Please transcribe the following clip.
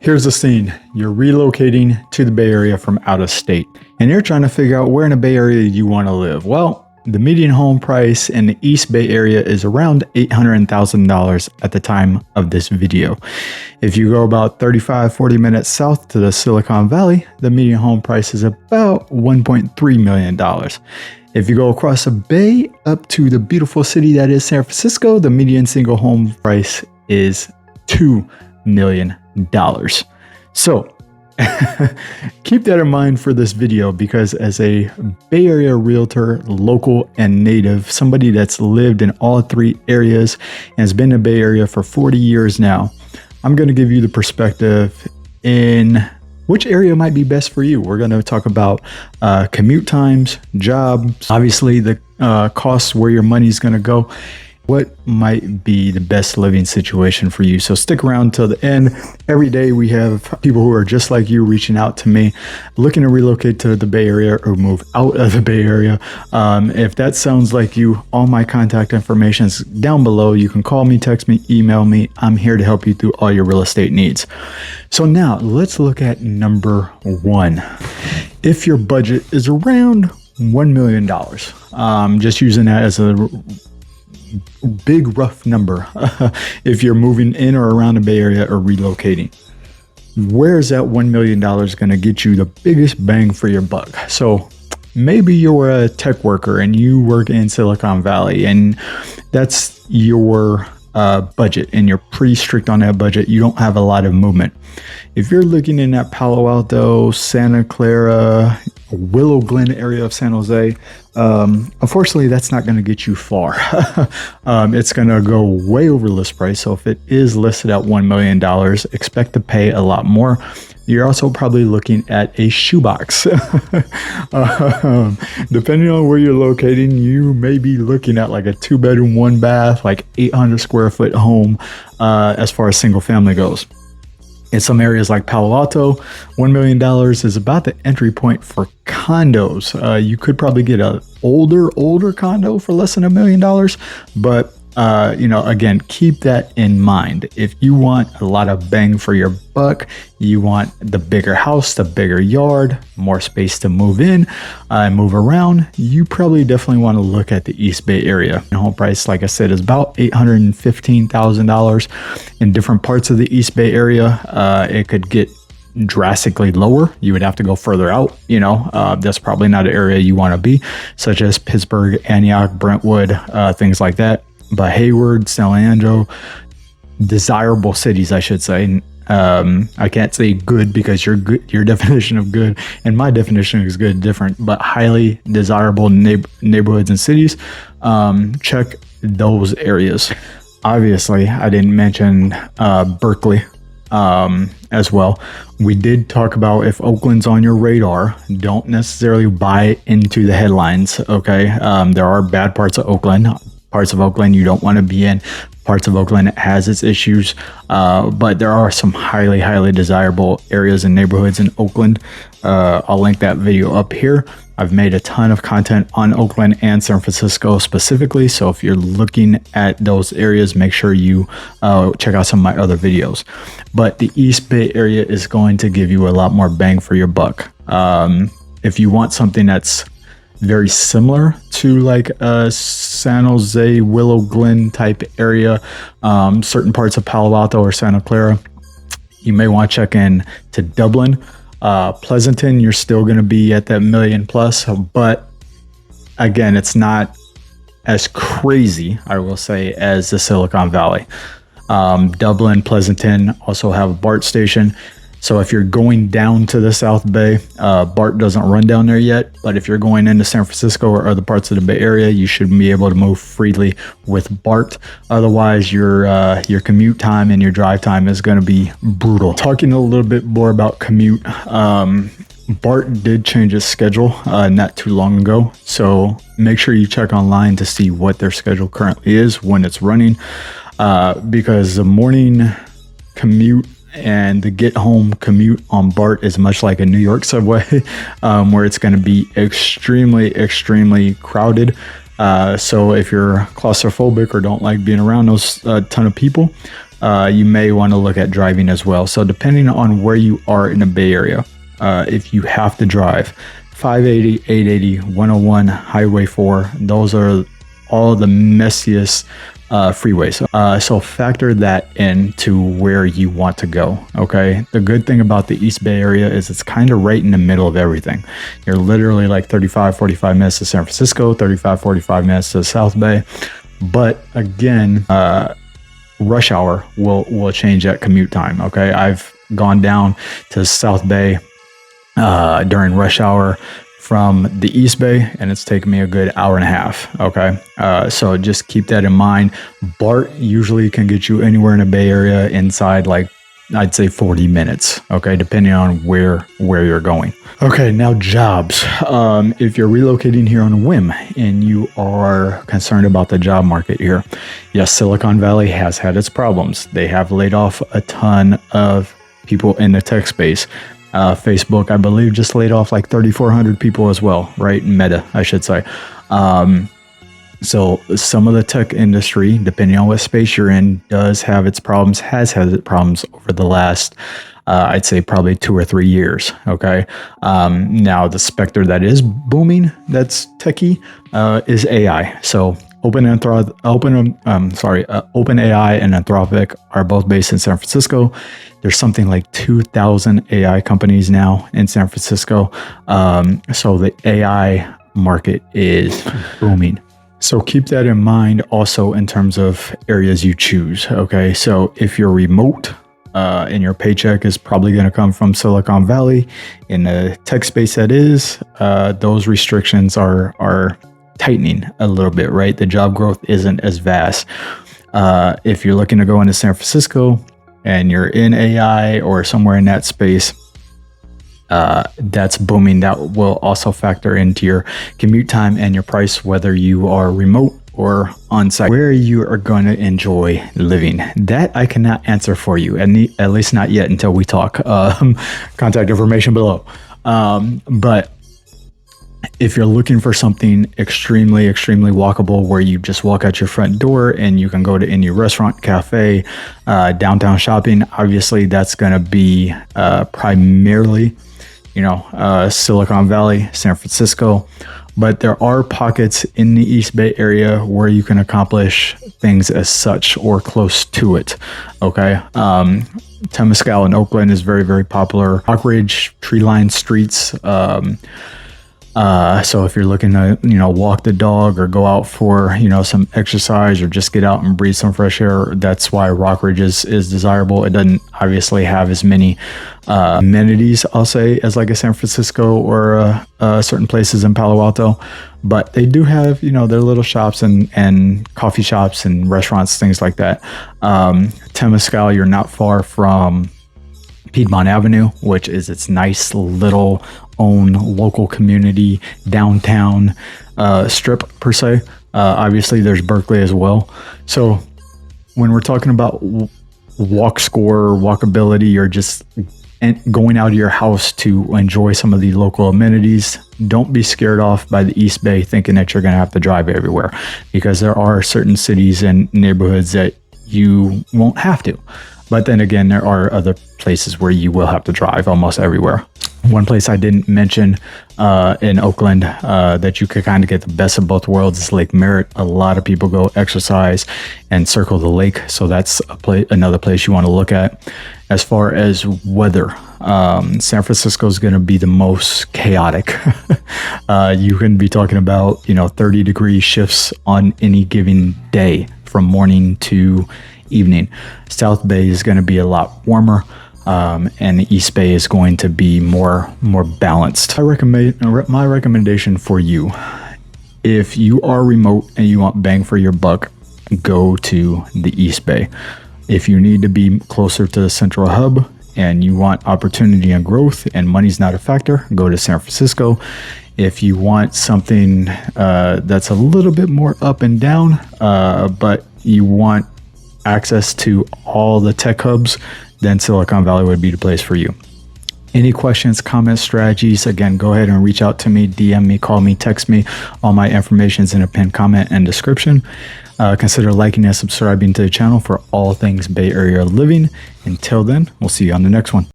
Here's the scene. You're relocating to the Bay Area from out of state, and you're trying to figure out where in the Bay Area you want to live. Well, the median home price in the East Bay Area is around $800,000 at the time of this video. If you go about 35-40 minutes south to the Silicon Valley, the median home price is about $1.3 million. If you go across the bay up to the beautiful city that is San Francisco, the median single home price is $2 million. So keep that in mind for this video, because as a Bay Area realtor, local and native, somebody that's lived in all three areas and has been in the Bay Area for 40 years now, I'm going to give you the perspective in which area might be best for you. We're going to talk about commute times, jobs, obviously the costs, where your money is going to go, what might be the best living situation for you. So stick around till the end. Every day we have people who are just like you reaching out to me, looking to relocate to the Bay Area or move out of the Bay Area. If that sounds like you, all my contact information is down below. You can call me, text me, email me. I'm here to help you through all your real estate needs. So now let's look at number one. If your budget is around $1 million, just using that as a big rough number, if you're moving in or around the Bay Area or relocating, where's that $1 million going to get you the biggest bang for your buck? So maybe you're a tech worker and you work in Silicon Valley, and that's your budget, and you're pretty strict on that budget. You don't have a lot of movement. If you're looking in that Palo Alto, Santa Clara, Willow Glen area of San Jose, unfortunately, that's not going to get you far. It's going to go way over list price. So if it is listed at $1 million, expect to pay a lot more. You're also probably looking at a shoebox. Depending on where you're locating, you may be looking at like a 2-bedroom, 1-bath, like 800 square foot home as far as single family goes. In some areas like Palo Alto, $1 million is about the entry point for condos. You could probably get an older condo for less than $1 million, but again, keep that in mind. If you want a lot of bang for your buck, you want the bigger house, the bigger yard, more space to move in and move around, you probably definitely want to look at the East Bay Area. The home price, like I said, is about $815,000 in different parts of the East Bay Area. It could get drastically lower. You would have to go further out. That's probably not an area you want to be, such as Pittsburgh, Antioch, Brentwood, things like that. But Hayward, San Leandro, desirable cities, I should say. I can't say good, because your definition of good and my definition is good different, but highly desirable neighborhoods and cities. Check those areas. Obviously, I didn't mention Berkeley as well. We did talk about, if Oakland's on your radar, don't necessarily buy into the headlines. Okay, there are bad parts of Oakland. Parts of Oakland you don't want to be in. Parts of Oakland has its issues, but there are some highly desirable areas and neighborhoods in Oakland. I'll link that video up here. I've made a ton of content on Oakland and San Francisco specifically, so if you're looking at those areas, make sure you check out some of my other videos. But the East Bay Area is going to give you a lot more bang for your buck. If you want something that's very similar to like a San Jose, Willow Glen type area, certain parts of Palo Alto or Santa Clara, you may want to check in to Dublin. Pleasanton, you're still going to be at that $1 million plus, but again, it's not as crazy, I will say, as the Silicon Valley. Dublin, Pleasanton also have a BART station. So if you're going down to the South Bay, BART doesn't run down there yet, but if you're going into San Francisco or other parts of the Bay Area, you should be able to move freely with BART. Otherwise, your commute time and your drive time is going to be brutal. Talking a little bit more about commute, BART did change its schedule not too long ago, so make sure you check online to see what their schedule currently is when it's running, because the morning commute and the get home commute on BART is much like a New York subway, where it's going to be extremely crowded. So if you're claustrophobic or don't like being around those ton of people, you may want to look at driving as well. So depending on where you are in the Bay Area, if you have to drive 580, 880, 101, Highway 4, those are all the messiest freeways. So factor that into where you want to go. Okay. The good thing about the East Bay Area is it's kind of right in the middle of everything. You're literally like 35, 45 minutes to San Francisco, 35, 45 minutes to the South Bay. But again, rush hour will change that commute time. Okay. I've gone down to South Bay during rush hour from the East Bay, and it's taken me a good hour and a half. Okay. So just keep that in mind. BART usually can get you anywhere in the Bay Area inside, like, I'd say 40 minutes. Okay. Depending on where you're going. Okay. Now jobs. If you're relocating here on a whim and you are concerned about the job market here, yes, Silicon Valley has had its problems. They have laid off a ton of people in the tech space. Facebook, I believe, just laid off like 3,400 people as well, right? Meta, I should say. So some of the tech industry, depending on what space you're in, does have its problems, has had its problems over the last, I'd say probably 2 or 3 years. Okay. Now the sector that is booming, that's techie, is AI. So OpenAI and Anthropic are both based in San Francisco. There's something like 2,000 AI companies now in San Francisco. So the AI market is booming. So keep that in mind also in terms of areas you choose. Okay. So if you're remote, and your paycheck is probably going to come from Silicon Valley, in the tech space that is, those restrictions are tightening a little bit, right? The job growth isn't as vast. If you're looking to go into San Francisco and you're in AI or somewhere in that space, that's booming. That will also factor into your commute time and your price, whether you are remote or on-site. Where you are going to enjoy living, that I cannot answer for you, at least not yet until we talk. Contact information below. But if you're looking for something extremely walkable, where you just walk out your front door and you can go to any restaurant, cafe, downtown shopping, obviously that's going to be primarily, Silicon Valley, San Francisco. But there are pockets in the East Bay Area where you can accomplish things as such or close to it. Okay. Temescal in Oakland is very popular. Rockridge, tree-lined streets. So if you're looking to, walk the dog or go out for, some exercise or just get out and breathe some fresh air, that's why Rockridge is desirable. It doesn't obviously have as many amenities, I'll say, as like a San Francisco or certain places in Palo Alto, but they do have, their little shops and coffee shops and restaurants, things like that. Temescal, you're not far from Piedmont Avenue, which is its nice little own local community downtown strip per se. Obviously there's Berkeley as well. So when we're talking about walk score, walkability, or just going out of your house to enjoy some of the local amenities, don't be scared off by the East Bay thinking that you're going to have to drive everywhere, because there are certain cities and neighborhoods that you won't have to. But then again, there are other places where you will have to drive almost everywhere. One place I didn't mention in Oakland that you could kind of get the best of both worlds is Lake Merritt. A lot of people go exercise and circle the lake. So that's another place you want to look at. As far as weather, San Francisco is going to be the most chaotic. You can be talking about, 30-degree shifts on any given day from morning to evening. South Bay is going to be a lot warmer, and the East Bay is going to be more balanced. My recommendation for you, if you are remote and you want bang for your buck, go to the East Bay. If you need to be closer to the central hub and you want opportunity and growth and money's not a factor, go to San Francisco. If you want something that's a little bit more up and down, but you want access to all the tech hubs, then Silicon Valley would be the place for you. Any questions, comments, strategies, again, go ahead and reach out to me, DM me, call me, text me. All my information is in a pinned comment and description. Consider liking and subscribing to the channel for all things Bay Area living. Until then, we'll see you on the next one.